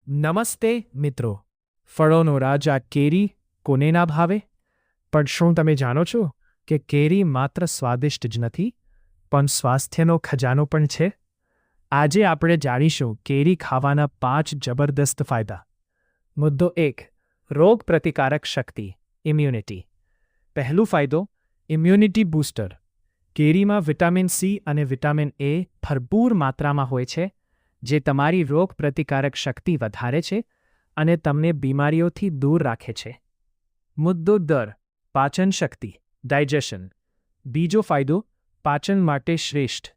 નમસ્તે મિત્રો, ફળોનો રાજા કેરી કોને ના ભાવે? પણ શું તમે જાણો છો કે કેરી માત્ર સ્વાદિષ્ટ જ નથી, પણ સ્વાસ્થ્યનો ખજાનો પણ છે? આજે આપણે જાણીશું કેરી ખાવાના 5 જબરદસ્ત ફાયદા. મુદ્દો 1. રોગ પ્રતિકારક શક્તિ ઇમ્યુનિટી. પહેલું ફાયદો ઇમ્યુનિટી બૂસ્ટર. કેરીમાં વિટામિન સી અને વિટામિન એ ભરપૂર માત્રામાં હોય છે, જે તમારી રોગ પ્રતિકારક શક્તિ વધારે છે અને તમને બીમારીઓથી દૂર રાખે છે. મુદ્દો 2. પાચન શક્તિ ડાયજેશન. બીજો ફાયદો પાચન માટે શ્રેષ્ઠ.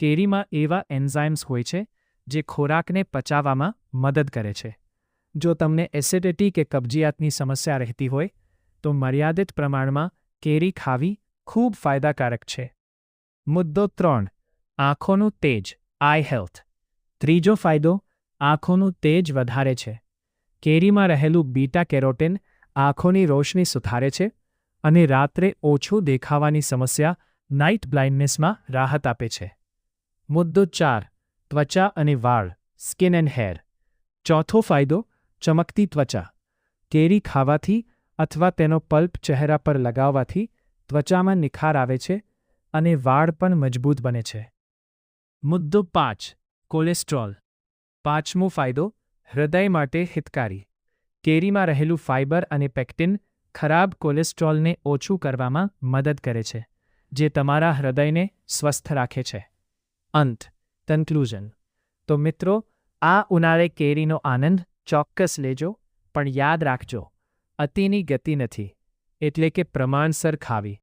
કેરીમાં એવા એન્ઝાઇમ્સ હોય છે જે ખોરાકને પચાવવામાં મદદ કરે છે. જો તમને એસિડિટી કે કબજિયાતની સમસ્યા રહેતી હોય તો મર્યાદિત પ્રમાણમાં કેરી ખાવી ખૂબ ફાયદાકારક છે. મુદ્દો 3. આંખોનું તેજ આઈ હેલ્થ. ત્રીજો ફાયદો આંખોનું તેજ વધારે છે. કેરીમાં રહેલું બીટા કેરોટીન આંખોની રોશની સુધારે છે અને રાત્રે ઓછું દેખાવાની સમસ્યા નાઇટ બ્લાઇન્ડનેસમાં રાહત આપે છે. મુદ્દો 4. ત્વચા અને વાળ સ્કિન એન્ડ હેર. ચોથો ફાયદો ચમકતી ત્વચા. કેરી ખાવાથી અથવા તેનો પલ્પ ચહેરા પર લગાવવાથી ત્વચામાં નિખાર આવે છે અને વાળ પણ મજબૂત બને છે. મુદ્દો 5. કોલેસ્ટ્રોલ. પાંચમો ફાયદો હૃદય માટે હિતકારી. કેરીમાં રહેલું ફાઇબર અને પેક્ટિન ખરાબ કોલેસ્ટ્રોલને ઓછું કરવામાં મદદ કરે છે, જે તમારા હૃદયને સ્વસ્થ રાખે છે. અંત કન્ક્લુઝન. તો મિત્રો, આ ઉનાળે કેરીનો આનંદ ચોક્કસ લેજો, પણ યાદ રાખજો, અતિની ગતિ નથી, એટલે કે પ્રમાણસર ખાવી.